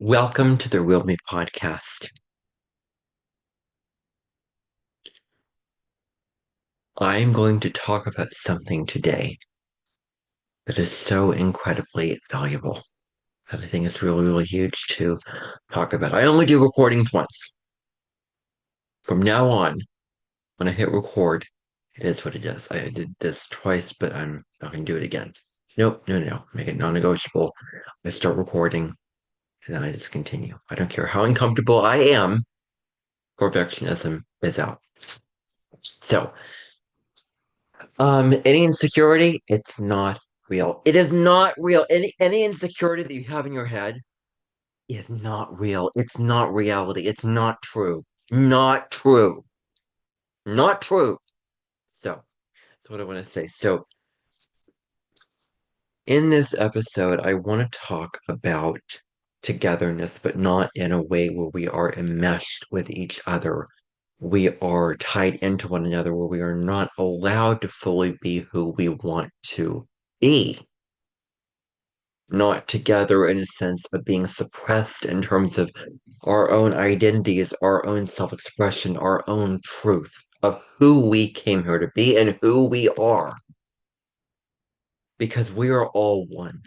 Welcome to the Real Me podcast. I'm going to talk about something today that is so incredibly valuable that I think is really, really huge to talk about. I only do recordings once. From now on, when I hit record, it is what it is. I did this twice, but I'm not going to do it again. Nope, no. Make it non-negotiable. I start recording and then I just continue. I don't care how uncomfortable I am. Perfectionism is out. So, any insecurity, it's not real. It is not real. Any insecurity that you have in your head is not real. It's not reality. It's not true. Not true. Not true. So that's what I want to say. So in this episode, I want to talk about togetherness, but not in a way where we are enmeshed with each other. We are tied into one another, where we are not allowed to fully be who we want to be. Not together in a sense of being suppressed in terms of our own identities, our own self expression, our own truth of who we came here to be and who we are. Because we are all one.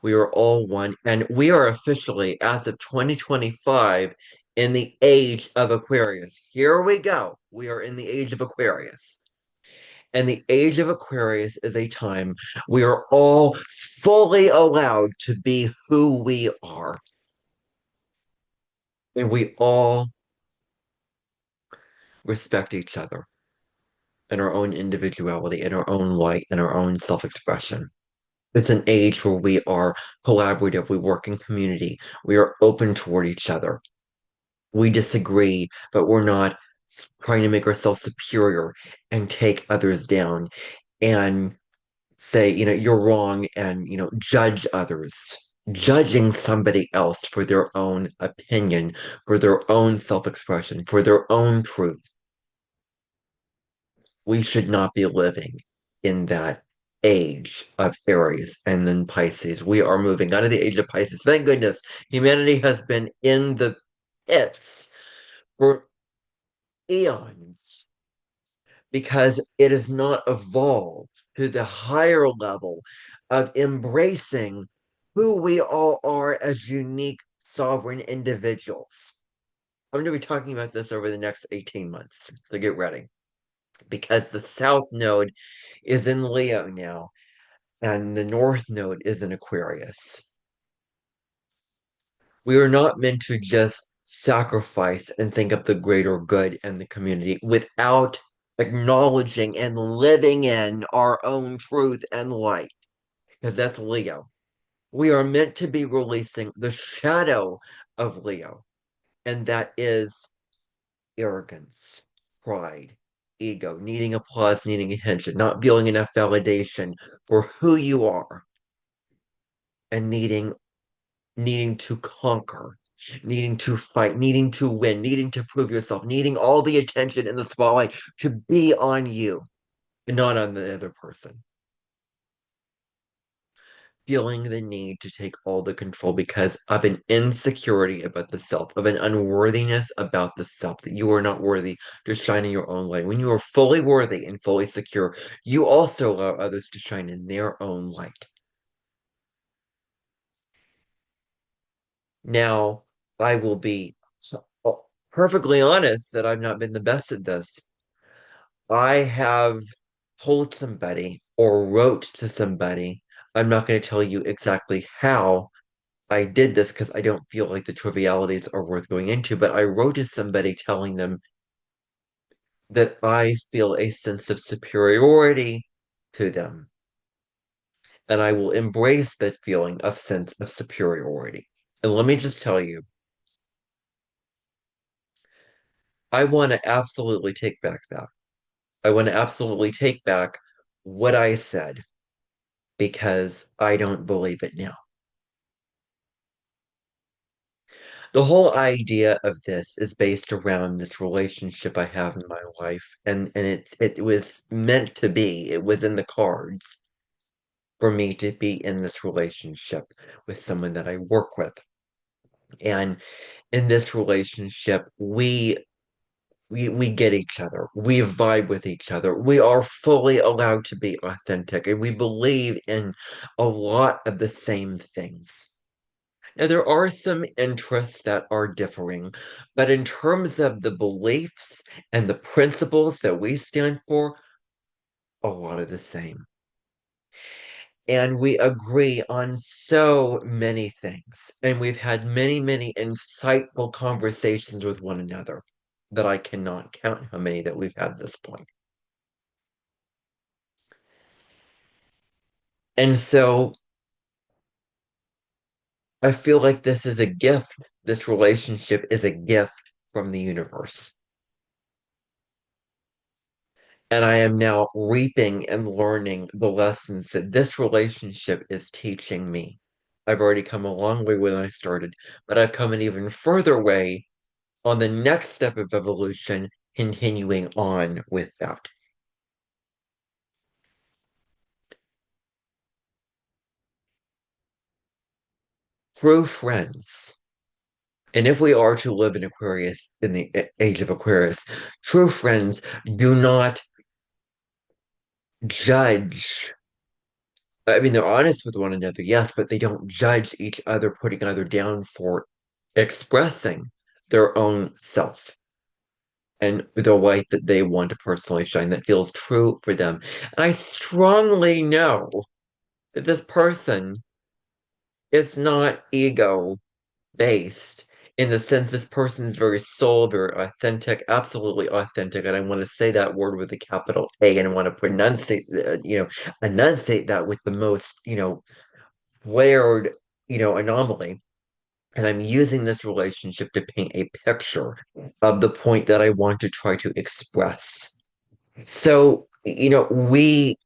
We are all one. And we are officially, as of 2025, in the age of Aquarius. Here we go. We are in the age of Aquarius. And the age of Aquarius is a time we are all fully allowed to be who we are. And we all respect each other and our own individuality and our own light and our own self expression. It's an age where we are collaborative, we work in community, we are open toward each other. We disagree, but we're not trying to make ourselves superior and take others down and say, you're wrong and, judge others. Judging somebody else for their own opinion, for their own self expression, for their own truth. We should not be living in that age of Aries and then Pisces. We are moving out of the age of Pisces. Thank goodness humanity has been in the pits for eons because it has not evolved to the higher level of embracing who we all are as unique, sovereign individuals. I'm going to be talking about this over the next 18 months, so get ready. Because the South Node is in Leo now, and the North Node is in Aquarius. We are not meant to just sacrifice and think of the greater good and the community without acknowledging and living in our own truth and light, because that's Leo. We are meant to be releasing the shadow of Leo, and that is arrogance, pride, ego, needing applause, needing attention, not feeling enough validation for who you are, and needing to conquer, needing to fight, needing to win, needing to prove yourself, needing all the attention in the spotlight to be on you and not on the other person. Feeling the need to take all the control because of an insecurity about the self, of an unworthiness about the self, that you are not worthy to shine in your own light. When you are fully worthy and fully secure, you also allow others to shine in their own light. Now, I will be perfectly honest that I've not been the best at this. I have told somebody or wrote to somebody. I'm not going to tell you exactly how I did this because I don't feel like the trivialities are worth going into, but I wrote to somebody telling them that I feel a sense of superiority to them. And I will embrace that feeling of sense of superiority. And let me just tell you, I want to absolutely take back that. I want to absolutely take back what I said because I don't believe it now. The whole idea of this is based around this relationship I have in my life, and it was meant to be. It was in the cards for me to be in this relationship with someone that I work with. And in this relationship, we get each other. We vibe with each other. We are fully allowed to be authentic, and we believe in a lot of the same things. Now, there are some interests that are differing, but in terms of the beliefs and the principles that we stand for, a lot of the same. And we agree on so many things. And we've had many, many insightful conversations with one another that I cannot count how many that we've had at this point. And so I feel like this is a gift. This relationship is a gift from the universe. And I am now reaping and learning the lessons that this relationship is teaching me. I've already come a long way when I started, but I've come an even further way on the next step of evolution, continuing on with that. Through friends. And if we are to live in Aquarius, in the age of Aquarius, true friends do not judge. I mean, they're honest with one another, yes, but they don't judge each other, putting either down for expressing their own self and the light that they want to personally shine that feels true for them. And I strongly know that this person is not ego based in the sense this person is very soul, very authentic, absolutely authentic. And I want to say that word with a capital A, and I want to enunciate that with the most, flared, anomaly. And I'm using this relationship to paint a picture of the point that I want to try to express. So, the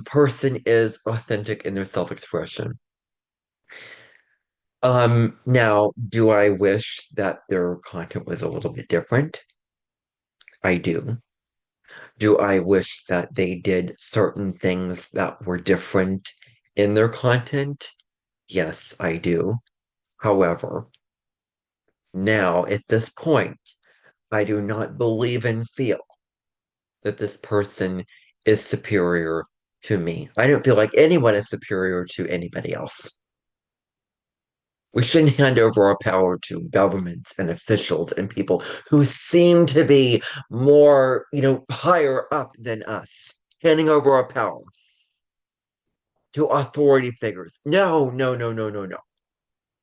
person is authentic in their self-expression. Now, do I wish that their content was a little bit different? I do. Do I wish that they did certain things that were different in their content? Yes, I do. However, now at this point, I do not believe and feel that this person is superior to me. I don't feel like anyone is superior to anybody else. We shouldn't hand over our power to governments and officials and people who seem to be more, higher up than us. Handing over our power to authority figures. No, no, no, no, no, no.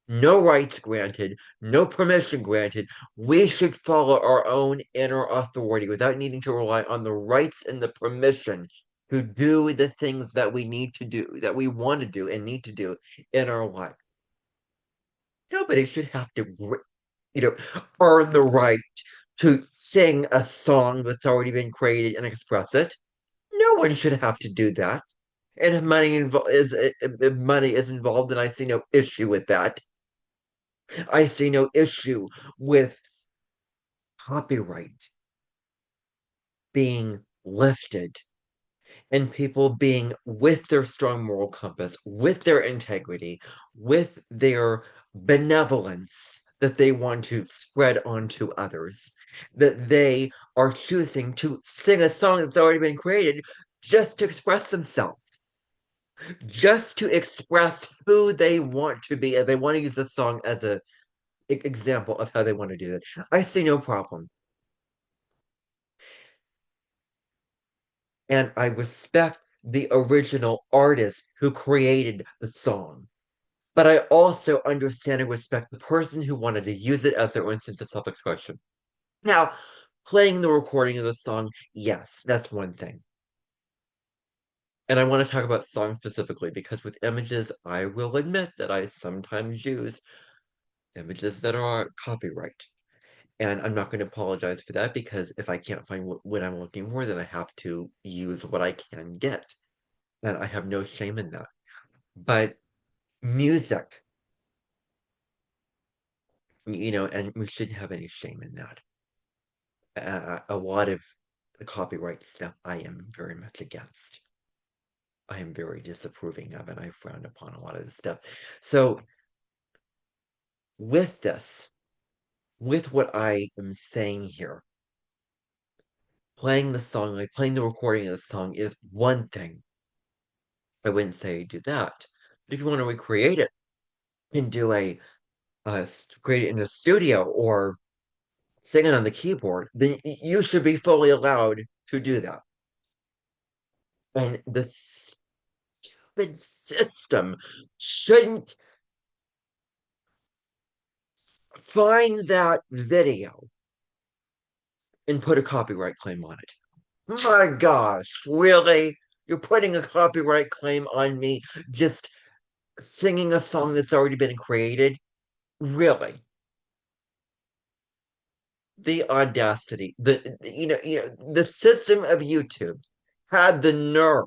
No rights granted, no permission granted. We should follow our own inner authority without needing to rely on the rights and the permission to do the things that we need to do, that we want to do and need to do in our life. Nobody should have to, you know, earn the right to sing a song that's already been created and express it. No one should have to do that. And if money is involved, then I see no issue with that. I see no issue with copyright being lifted and people being with their strong moral compass, with their integrity, with their benevolence that they want to spread onto others, that they are choosing to sing a song that's already been created just to express themselves, just to express who they want to be, and they want to use the song as a example of how they want to do that. I see no problem. And I respect the original artist who created the song. But I also understand and respect the person who wanted to use it as their own sense of self expression. Now, playing the recording of the song, yes, that's one thing. And I want to talk about songs specifically because with images, I will admit that I sometimes use images that are copyright. And I'm not going to apologize for that because if I can't find what I'm looking for, then I have to use what I can get. And I have no shame in that. But music, and we shouldn't have any shame in that. A lot of the copyright stuff I am very much against. I am very disapproving of, and I frown upon a lot of this stuff. So With this, with what I am saying here, playing the song, like playing the recording of the song is one thing. I wouldn't say do that. But if you want to recreate it and do create it in a studio or sing it on the keyboard, then you should be fully allowed to do that. And the stupid system shouldn't find that video and put a copyright claim on it. My gosh, really? You're putting a copyright claim on me just singing a song that's already been created? Really? The audacity, the system of YouTube had the nerve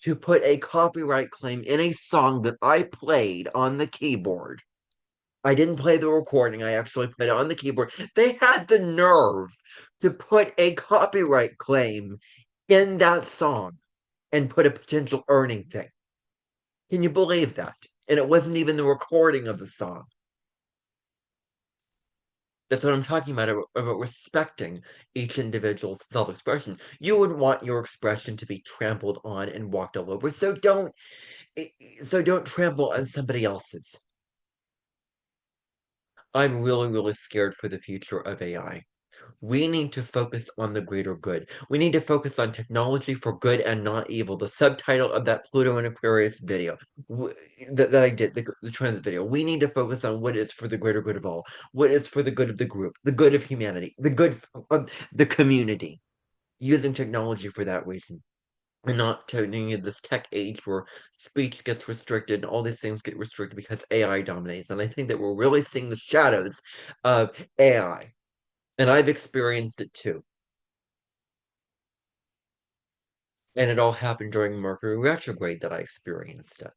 to put a copyright claim in a song that I played on the keyboard. I didn't play the recording, I actually played it on the keyboard. They had the nerve to put a copyright claim in that song and put a potential earning thing. Can you believe that? And it wasn't even the recording of the song. That's what I'm talking about respecting each individual's self-expression. You wouldn't want your expression to be trampled on and walked all over, so don't trample on somebody else's. I'm really, really scared for the future of AI. We need to focus on the greater good. We need to focus on technology for good and not evil. The subtitle of that Pluto and Aquarius video that I did, the transit video, we need to focus on what is for the greater good of all, what is for the good of the group, the good of humanity, the good of the community, using technology for that reason. And not turning into this tech age where speech gets restricted and all these things get restricted because AI dominates. And I think that we're really seeing the shadows of AI. And I've experienced it too. And it all happened during Mercury retrograde that I experienced it.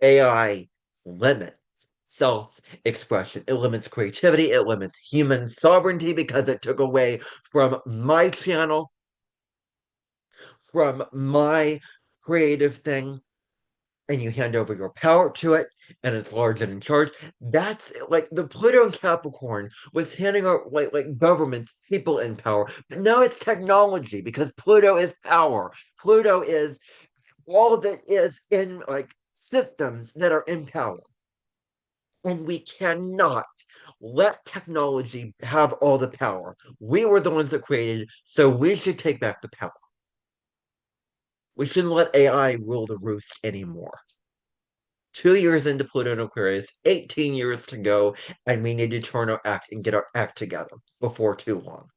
AI limits self-expression. It limits creativity. It limits human sovereignty because it took away from my channel, from my creative thing, and you hand over your power to it, and it's large and in charge. That's like the Pluto and Capricorn was handing out like governments, people in power. But now it's technology because Pluto is power. Pluto is all that is in like systems that are in power. And we cannot let technology have all the power. We were the ones that created, so we should take back the power. We shouldn't let AI rule the roost anymore. 2 years into Pluto and Aquarius, 18 years to go, and we need to turn our act and get our act together before too long.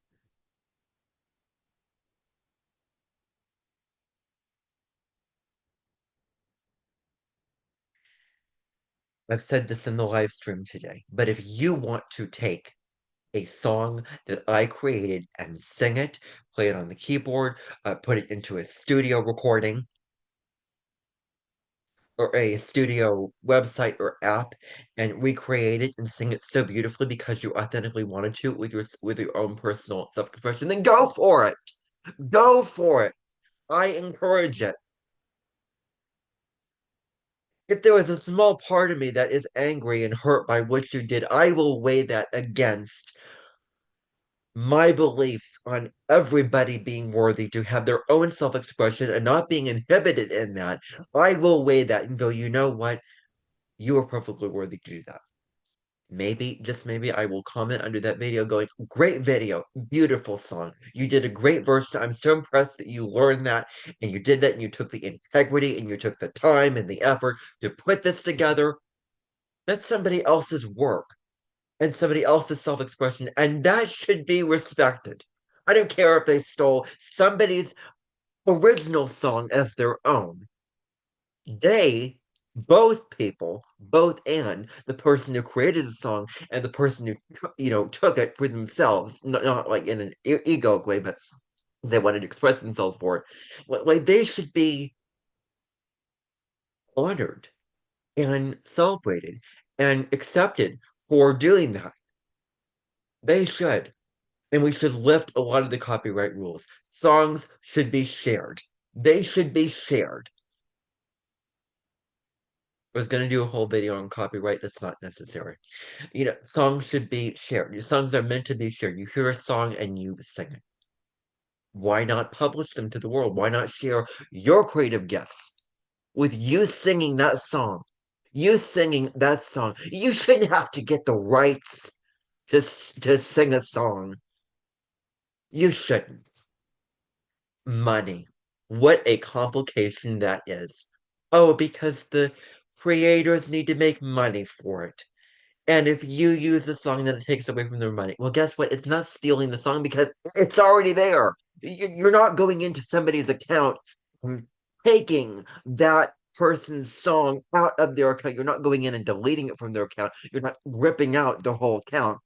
I've said this in the live stream today, but if you want to take a song that I created and sing it, play it on the keyboard, put it into a studio recording or a studio website or app, and recreate it and sing it so beautifully because you authentically wanted to with your own personal self-expression, then go for it. Go for it. I encourage it. If there was a small part of me that is angry and hurt by what you did, I will weigh that against my beliefs on everybody being worthy to have their own self expression and not being inhibited in that. I will weigh that and go, you know what? You are perfectly worthy to do that. Maybe, just maybe, I will comment under that video going, great video, beautiful song. You did a great verse. I'm so impressed that you learned that and you did that and you took the integrity and you took the time and the effort to put this together. That's somebody else's work and somebody else's self expression, and that should be respected. I don't care if they stole somebody's original song as their own. They, both people, both and the person who created the song and the person who took it for themselves, not like in an egoic way, but they wanted to express themselves for it. Like they should be honored and celebrated and accepted for doing that. They should. And we should lift a lot of the copyright rules. Songs should be shared. They should be shared. was going to do a whole video on copyright. That's not necessary. Songs should be shared. Your songs are meant to be shared. You hear a song and you sing it. Why not publish them to the world? Why not share your creative gifts with you singing that song? You singing that song. You shouldn't have to get the rights to sing a song. You shouldn't. Money. What a complication that is. Oh, because the creators need to make money for it. And if you use the song, then it takes away from their money. Well, guess what? It's not stealing the song because it's already there. You're not going into somebody's account and taking that person's song out of their account. You're not going in and deleting it from their account. You're not ripping out the whole account.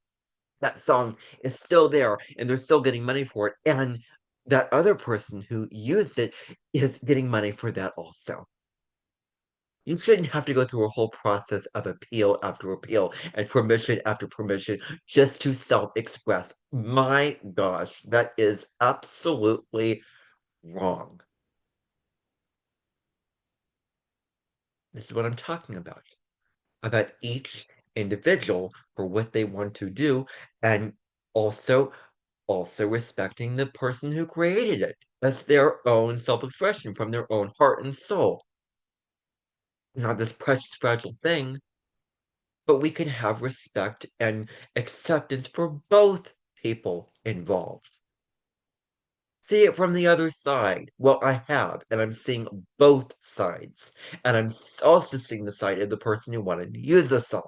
That song is still there and they're still getting money for it. And that other person who used it is getting money for that also. You shouldn't have to go through a whole process of appeal after appeal and permission after permission just to self express. My gosh, that is absolutely wrong. This is what I'm talking about each individual for what they want to do, and also respecting the person who created it as their own self expression from their own heart and soul. Not this precious, fragile thing, but we can have respect and acceptance for both people involved. See it from the other side. Well, I have, and I'm seeing both sides. And I'm also seeing the side of the person who wanted to use the song.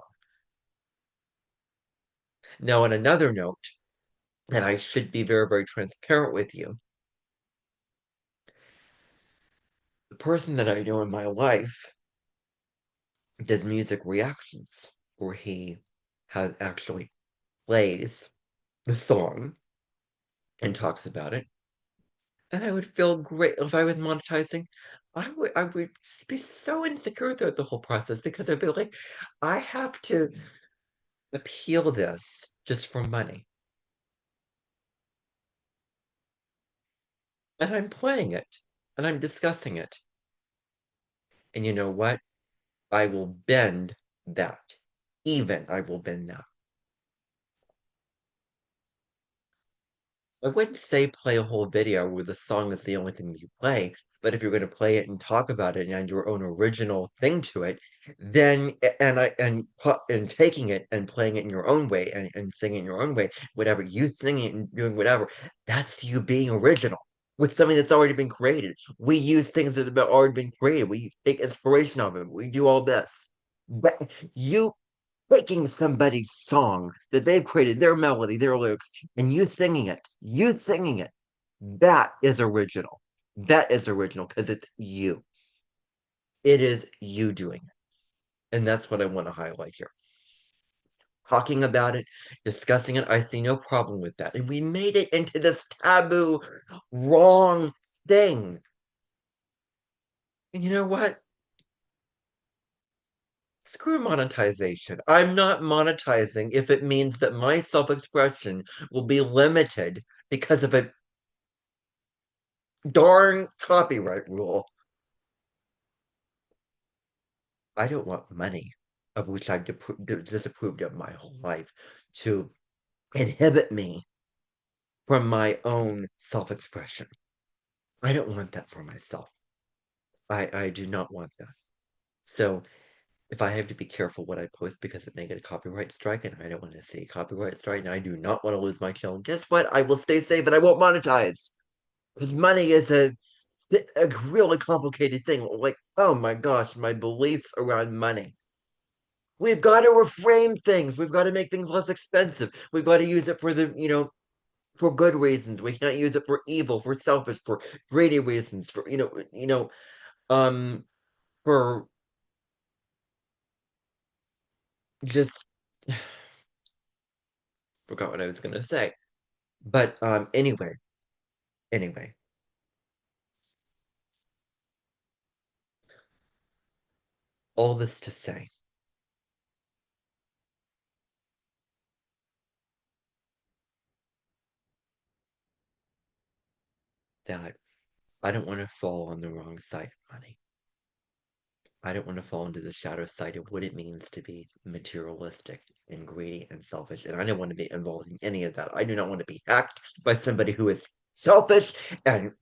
Now, on another note, and I should be very, very transparent with you, the person that I know in my life does music reactions, where he has actually plays the song and talks about it. And I would feel great if I was monetizing. I would be so insecure throughout the whole process because I'd be like, I have to appeal this just for money. And I'm playing it and I'm discussing it. And you know what? I will bend that. Even I will bend that. I wouldn't say play a whole video where the song is the only thing you play, but if you're going to play it and talk about it and add your own original thing to it, then and taking it and playing it in your own way and singing it in your own way, whatever you singing it and doing whatever, that's you being original with something that's already been created. We use things that have already been created. We take inspiration of it. We do all this. But you taking somebody's song that they've created, their melody, their lyrics, and you singing it, that is original. That is original because it's you. It is you doing it. And that's what I want to highlight here. Talking about it, discussing it, I see no problem with that. And we made it into this taboo, wrong thing. And you know what? Screw monetization. I'm not monetizing if it means that my self expression will be limited because of a darn copyright rule. I don't want money, of which I've disapproved of my whole life, to inhibit me from my own self expression. I don't want that for myself. I do not want that. So if I have to be careful what I post because it may get a copyright strike, and I don't want to see a copyright strike, and I do not want to lose my channel, guess what? I will stay safe and I won't monetize. Because money is a really complicated thing. Like, oh my gosh, my beliefs around money. We've got to reframe things. We've got to make things less expensive. We've got to use it for for good reasons. We can't use it for evil, for selfish, for greedy reasons, for um, for just forgot what I was gonna say. But anyway, all this to say that I don't want to fall on the wrong side of money. I don't want to fall into the shadow side of what it means to be materialistic and greedy and selfish. And I don't want to be involved in any of that. I do not want to be hacked by somebody who is selfish and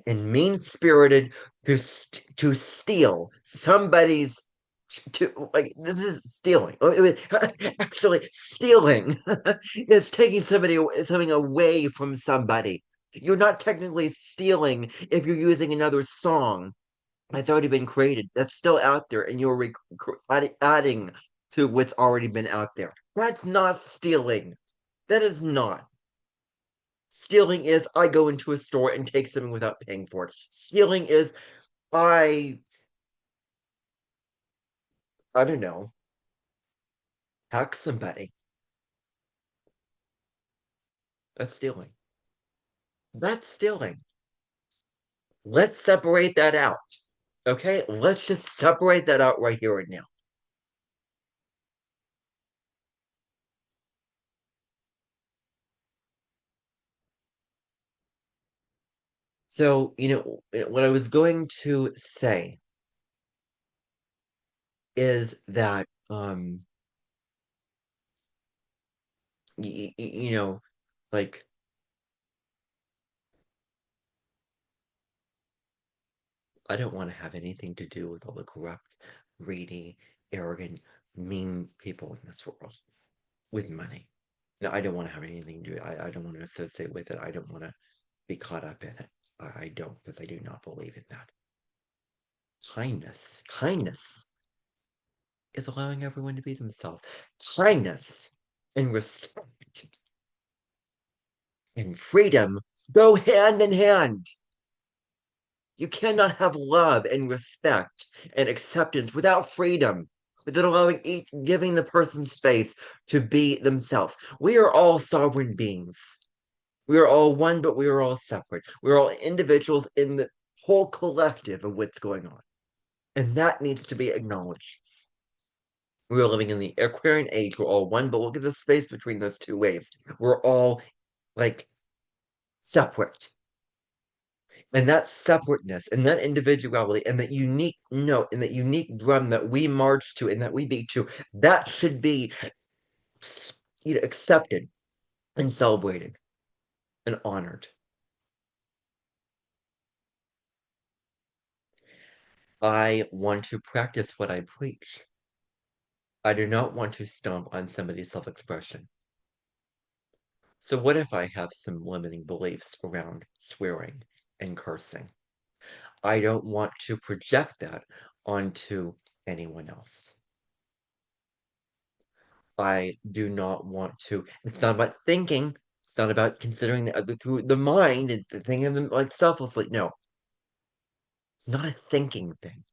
mean spirited to steal somebody's to like this is stealing. I mean, actually, stealing is taking something away from somebody. You're not technically stealing if you're using another song that's already been created. That's still out there, and you're adding to what's already been out there. That's not stealing. That is not. Stealing is I go into a store and take something without paying for it. Stealing is I I don't know, hack somebody. That's stealing. That's stealing. Let's separate that out. Okay? Let's just separate that out right here and now. So, what I was going to say is that like I don't want to have anything to do with all the corrupt, greedy, arrogant, mean people in this world with money. No, I don't want to have anything to do. I don't want to associate with it. I don't want to be caught up in it. I don't because I do not believe in that. Kindness is allowing everyone to be themselves. Kindness and respect and freedom go hand in hand. You cannot have love and respect and acceptance without freedom, without allowing each, giving the person space to be themselves. We are all sovereign beings. We are all one, but we are all separate. We're all individuals in the whole collective of what's going on. And that needs to be acknowledged. We are living in the Aquarian age. We're all one, but look at the space between those two waves. We're all like separate. And that separateness and that individuality and that unique note and that unique drum that we march to and that we beat to, that should be accepted and celebrated and honored. I want to practice what I preach. I do not want to stomp on somebody's self-expression. So what if I have some limiting beliefs around swearing and cursing? I don't want to project that onto anyone else. I do not want to. It's not about thinking. It's not about considering the other through the mind and thinking of them like selflessly. No, it's not a thinking thing.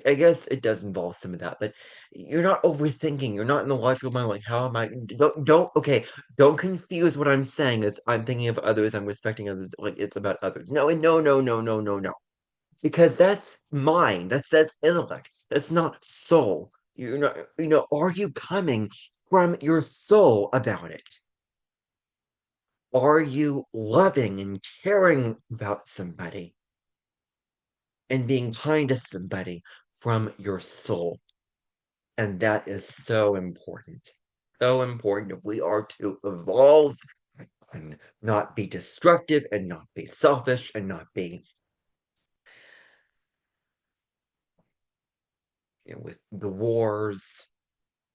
I guess it does involve some of that, but you're not overthinking. You're not in the logical mind like, how am I? Okay, don't confuse what I'm saying as I'm thinking of others, I'm respecting others, like it's about others. No, no, no, no, no, no, no. Because that's mind. That's intellect. That's not soul. Are you coming from your soul about it? Are you loving and caring about somebody and being kind to somebody from your soul? And that is so important. So important if we are to evolve and not be destructive and not be selfish and not be with the wars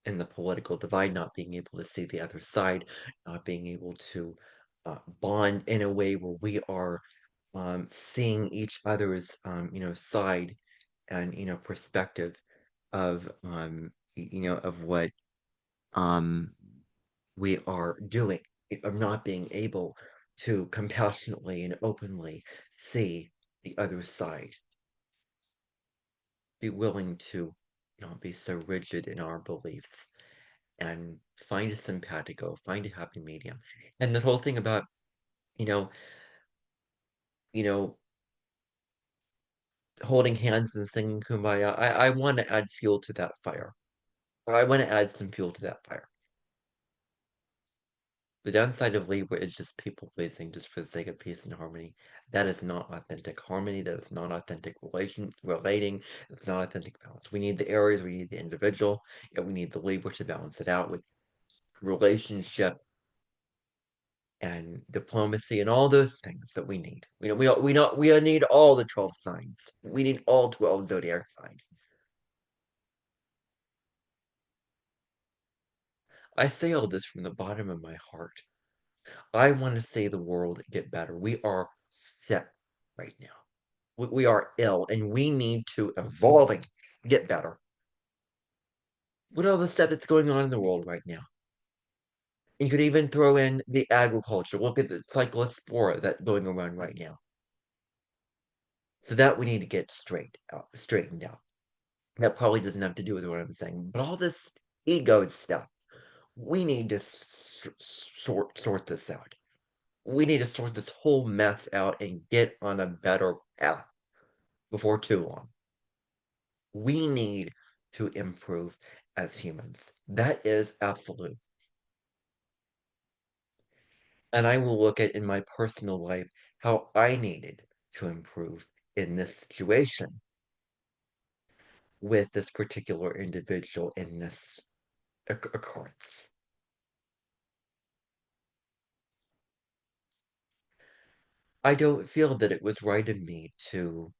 and the political divide, not being able to see the other side, not being able to bond in a way where we are seeing each other's side and perspective of of what um, we are doing, of not being able to compassionately and openly see the other side, be willing to not be so rigid in our beliefs and find a simpatico, find a happy medium. And the whole thing about, you know, you know, holding hands and singing Kumbaya, I want to add fuel to that fire. I want to add some fuel to that fire. The downside of Libra is just people pleasing just for the sake of peace and harmony. That is not authentic harmony. That is not authentic relating. It's not authentic balance. We need the Aries, we need the individual, and we need the Libra to balance it out with relationship and diplomacy and all those things that we need. We need all the 12 signs. We need all 12 zodiac signs. I say all this from the bottom of my heart. I want to see the world get better. We are sick right now. We are ill and we need to evolve and get better. With all the stuff that's going on in the world right now. You could even throw in the agriculture. Look at the cyclospora that's going around right now. So that we need to get straightened out. That probably doesn't have to do with what I'm saying, but all this ego stuff, we need to sort this out. We need to sort this whole mess out and get on a better path before too long. We need to improve as humans. That is absolute. And I will look at in my personal life how I needed to improve in this situation with this particular individual in this occurrence. I don't feel that it was right of me to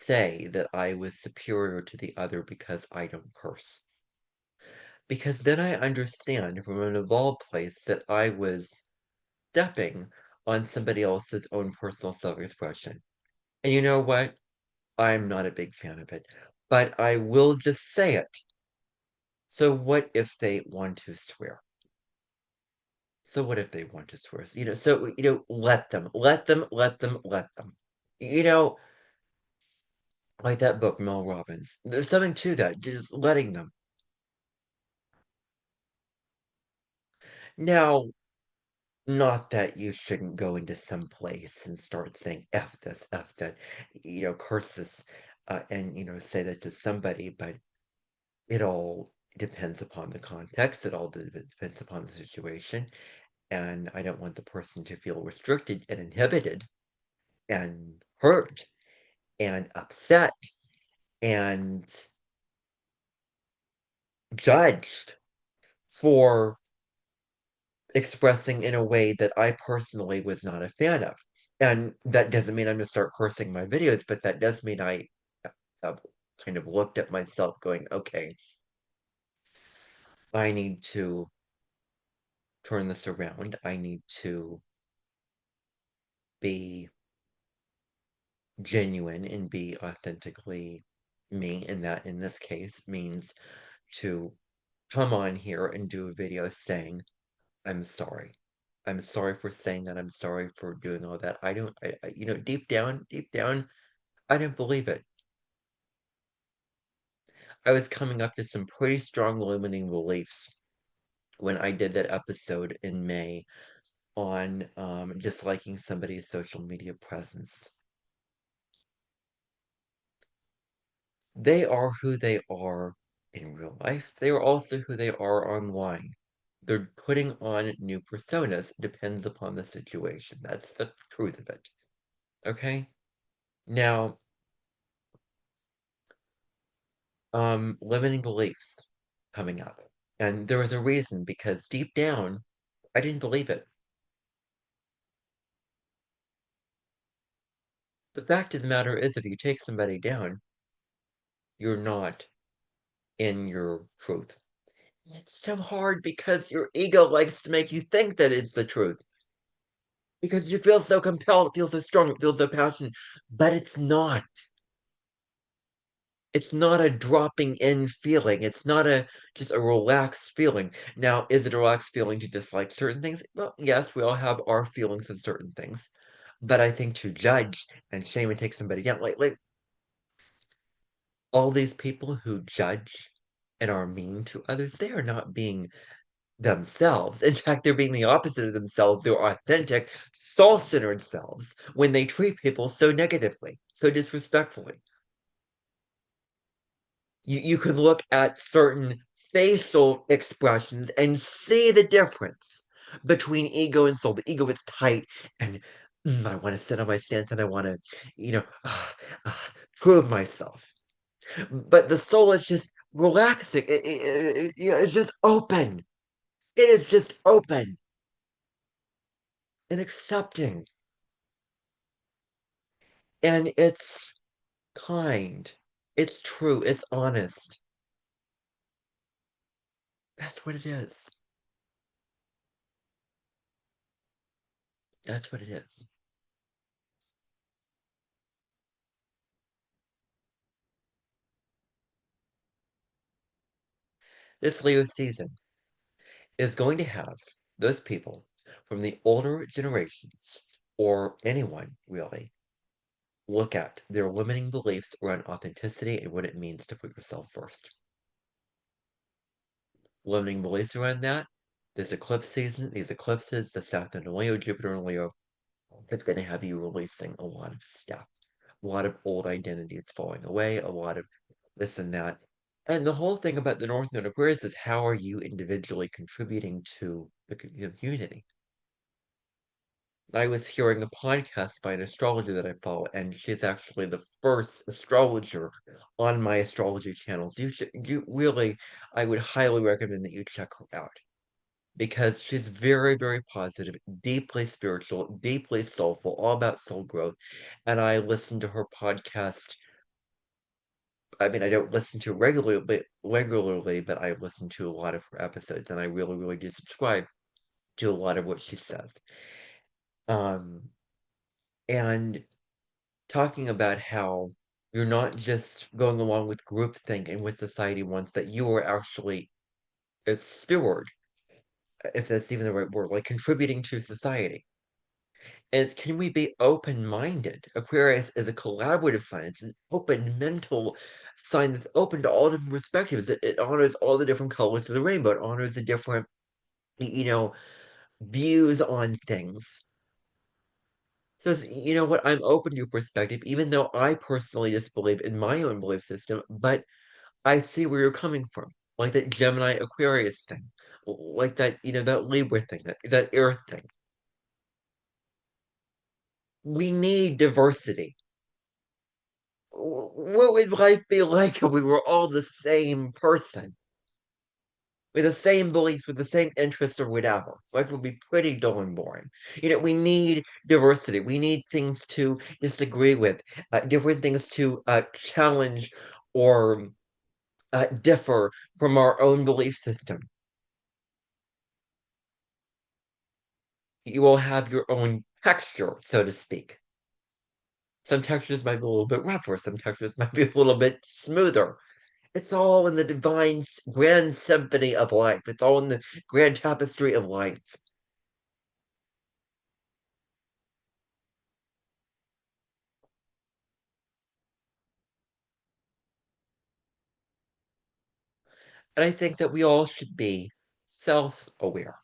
say that I was superior to the other because I don't curse. Because then I understand from an evolved place that I was stepping on somebody else's own personal self-expression. And you know what? I'm not a big fan of it, but I will just say it. So what if they want to swear? So what if they want to swear? Let them, let them, let them, let them. You know, like that book, Mel Robbins. There's something to that, just letting them. Now, not that you shouldn't go into some place and start saying F this, F that, curse this, and, say that to somebody, but it all depends upon the context. It all depends upon the situation. And I don't want the person to feel restricted and inhibited and hurt and upset and judged for expressing in a way that I personally was not a fan of. And that doesn't mean I'm going to start cursing my videos, but that does mean I have kind of looked at myself going, okay, I need to turn this around. I need to be genuine and be authentically me. And that in this case means to come on here and do a video saying, I'm sorry. I'm sorry for saying that. I'm sorry for doing all that. I don't, deep down, I didn't believe it. I was coming up to some pretty strong limiting beliefs when I did that episode in May on disliking somebody's social media presence. They are who they are in real life. They are also who they are online. They're putting on new personas. Depends upon the situation. That's the truth of it. Okay? Now, limiting beliefs coming up. And there was a reason because deep down, I didn't believe it. The fact of the matter is, if you take somebody down, you're not in your truth. It's so hard because your ego likes to make you think that it's the truth. Because you feel so compelled, it feels so strong, it feels so passionate, but it's not. It's not a dropping in feeling. It's not just a relaxed feeling. Now, is it a relaxed feeling to dislike certain things? Well, yes, we all have our feelings in certain things. But I think to judge and shame and take somebody down, like all these people who judge and are mean to others, they are not being themselves. In fact, they're being the opposite of themselves. They're authentic, soul-centered selves when they treat people so negatively, so disrespectfully. You can look at certain facial expressions and see the difference between ego and soul. The ego is tight and I want to sit on my stance and I want to, you know, uh, prove myself. But the soul is just relaxing. It's just open. It is just open and accepting. And it's kind. It's true. It's honest. That's what it is. That's what it is. This Leo season is going to have those people from the older generations, or anyone really, look at their limiting beliefs around authenticity and what it means to put yourself first. Limiting beliefs around that, this eclipse season, these eclipses, the Saturn in Leo, Jupiter in Leo, it's going to have you releasing a lot of stuff. A lot of old identities falling away, a lot of this and that. And the whole thing about the North Node Aquarius is how are you individually contributing to the community? I was hearing a podcast by an astrologer that I follow, and she's actually the first astrologer on my astrology channels. You really, I would highly recommend that you check her out because she's very, very positive, deeply spiritual, deeply soulful, all about soul growth. And I listen to her podcast. I mean, I don't listen to it regularly, but I listen to a lot of her episodes, and I really, really do subscribe to a lot of what she says. Um, and talking about how you're not just going along with groupthink and what society wants, that you are actually a steward, if that's even the right word, like contributing to society. And can we be open-minded? Aquarius is a collaborative sign. It's an open mental sign that's open to all different perspectives. It honors all the different colors of the rainbow. It honors the different, you know, views on things. Says, you know what, I'm open to your perspective, even though I personally disbelieve in my own belief system, but I see where you're coming from. Like that Gemini Aquarius thing. Like that, that Libra thing, that Earth thing. We need diversity. What would life be like if we were all the same person? With the same beliefs, with the same interests or whatever. Life would be pretty dull and boring. We need diversity. We need things to disagree with, different things to challenge or differ from our own belief system. You will have your own texture, so to speak. Some textures might be a little bit rougher, some textures might be a little bit smoother. It's all in the divine grand symphony of life. It's all in the grand tapestry of life. And I think that we all should be self aware.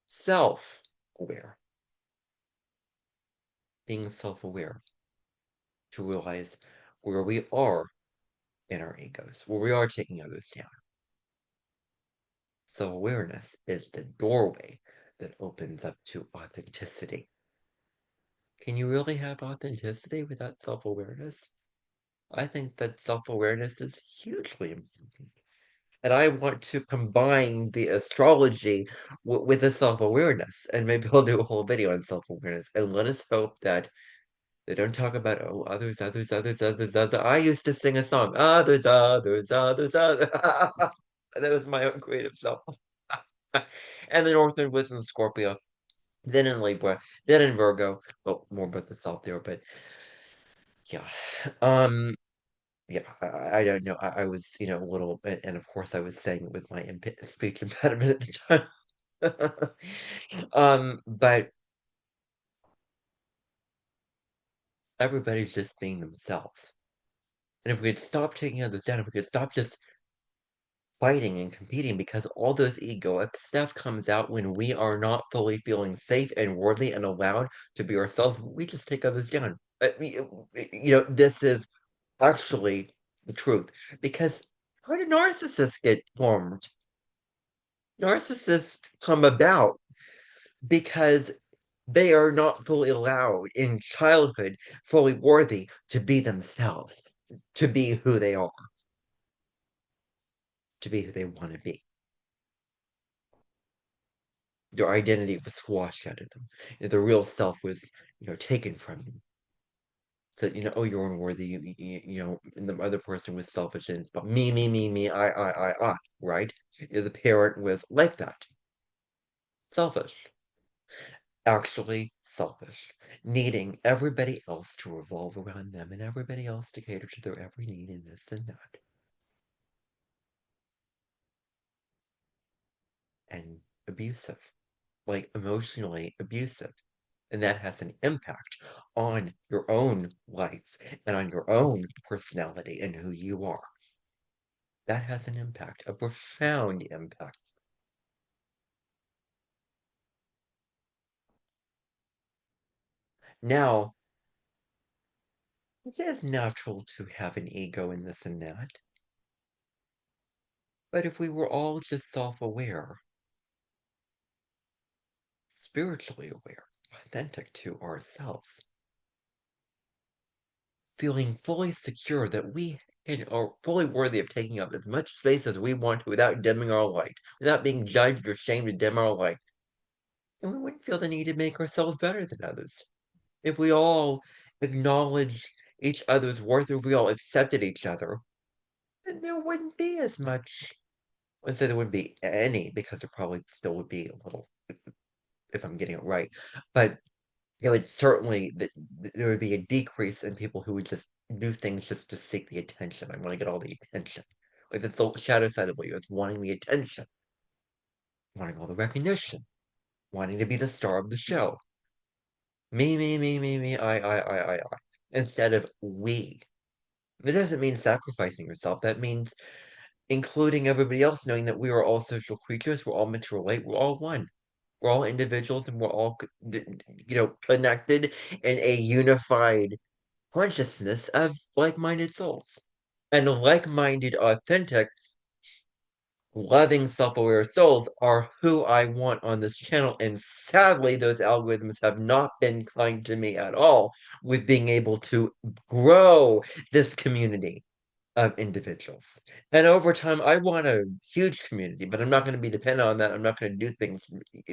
Self aware. Being self aware to realize where we are in our egos, where we are taking others down. Self awareness is the doorway that opens up to authenticity. Can you really have authenticity without self awareness? I think that self awareness is hugely important. And I want to combine the astrology with the self awareness. And maybe I'll do a whole video on self awareness. And let us hope that they don't talk about, oh, others, others, others, others, others. I used to sing a song, others, others, others, others. That was my own creative self. And the North Node was in Scorpio, then in Libra, then in Virgo. Well, more about the self there, but yeah. Um, yeah, I don't know. I was, a little, and of course, I was saying it with my speech impediment at the time. But everybody's just being themselves. And if we could stop taking others down, if we could stop just fighting and competing, because all those egoic stuff comes out when we are not fully feeling safe and worthy and allowed to be ourselves, we just take others down. This is actually the truth. Because How do narcissists get formed? Narcissists come about because they are not fully allowed in childhood, fully worthy to be themselves, to be who they are, to be who they want to be. Their identity was squashed out of them. Their real self was, taken from them. So, oh, you're unworthy. And the other person was selfish and but me, I, right? The parent was like that, selfish, actually selfish, needing everybody else to revolve around them and everybody else to cater to their every need and this and that, and abusive, like emotionally abusive. And that has an impact on your own life and on your own personality and who you are. That has an impact, a profound impact. Now, it is natural to have an ego in this and that, but if we were all just self aware, spiritually aware, authentic to ourselves, feeling fully secure that we are fully worthy of taking up as much space as we want to without dimming our light, without being judged or shamed to dim our light, and we wouldn't feel the need to make ourselves better than others. If we all acknowledge each other's worth, if we all accepted each other, then there wouldn't be as much. Let's say there wouldn't be any, because there probably still would be a little, if I'm getting it right. But it would certainly, there would be a decrease in people who would just do things just to seek the attention. I want to get all the attention. Like that's the shadow side of you. It's wanting the attention, wanting all the recognition, wanting to be the star of the show. Me, I. Instead of we. That doesn't mean sacrificing yourself. That means including everybody else, knowing that we are all social creatures, we're all meant to relate, we're all one. We're all individuals and we're all, connected in a unified consciousness of like-minded souls. And like-minded, authentic, loving, self-aware souls are who I want on this channel. And sadly, those algorithms have not been kind to me at all with being able to grow this community of individuals. And over time, I want a huge community, but I'm not going to be dependent on that. I'm not going to do things,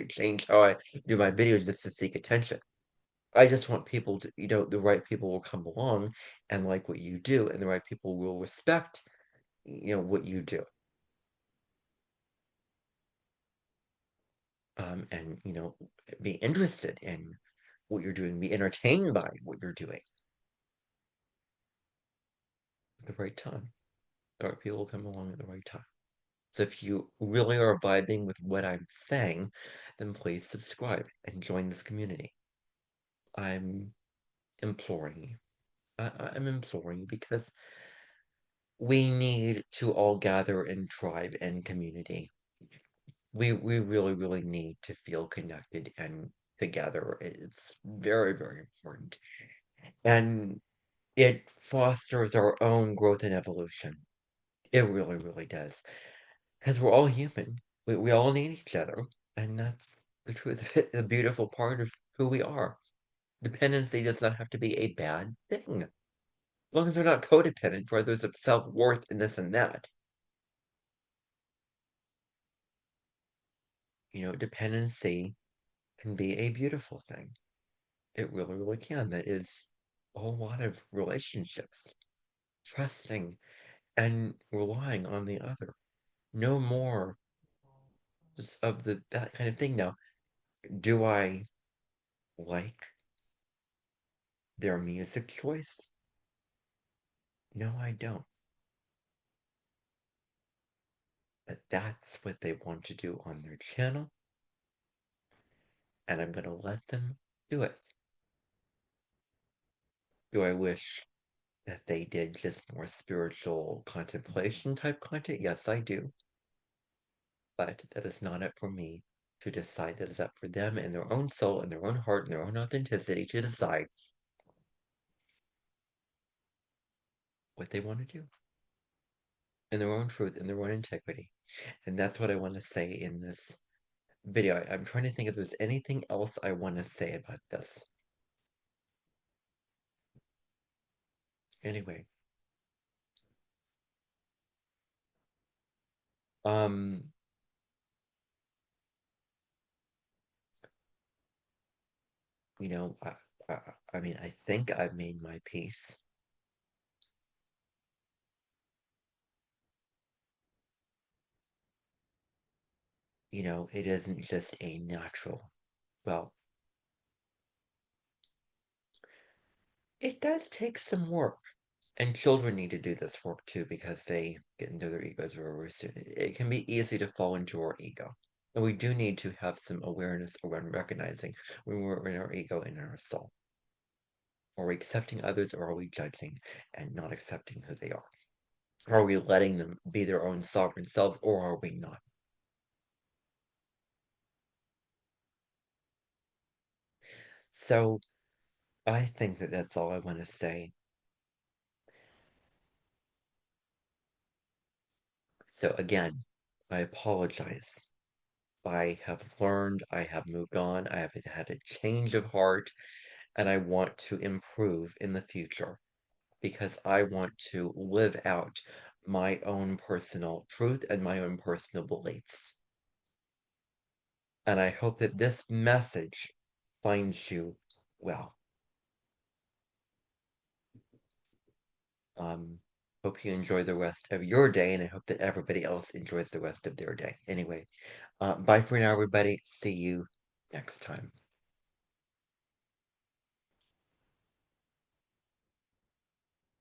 change how I do my videos just to seek attention. I just want people to, the right people will come along and like what you do, and the right people will respect, what you do. And, be interested in what you're doing, be entertained by what you're doing at the right time. The right people will come along at the right time. So if you really are vibing with what I'm saying, then please subscribe and join this community. I'm imploring you. I'm imploring you because we need to all gather in tribe and community. We really, really need to feel connected and together. It's very, very important. And it fosters our own growth and evolution. It really, really does. Because we're all human. We all need each other. And that's the truth, the beautiful part of who we are. Dependency does not have to be a bad thing. As long as we're not codependent for others of self-worth and this and that. Dependency can be a beautiful thing. It really, really can. That is a whole lot of relationships. Trusting and relying on the other. No more just of that kind of thing. Now, do I like their music choice? No, I don't. But that's what they want to do on their channel, and I'm going to let them do it. Do I wish that they did just more spiritual contemplation type content? Yes, I do. But that is not up for me to decide. That is up for them and their own soul and their own heart and their own authenticity to decide what they want to do. in their own truth, in their own integrity. And that's what I want to say in this video. I'm trying to think if there's anything else I want to say about this. Anyway, um, you know, I, I mean, I think I've made my peace. You know, it isn't just a natural, well, it does take some work. And children need to do this work too because they get into their egos very soon. It can be easy to fall into our ego. And we do need to have some awareness around recognizing when we're in our ego and in our soul. Are we accepting others or are we judging and not accepting who they are? Are we letting them be their own sovereign selves or are we not? So I think that that's all I want to say. So again, I apologize. I have learned, I have moved on, I have had a change of heart, and I want to improve in the future because I want to live out my own personal truth and my own personal beliefs. And I hope that this message finds you well. Um, hope you enjoy the rest of your day, and I hope that everybody else enjoys the rest of their day. Anyway, bye for now, everybody. See you next time.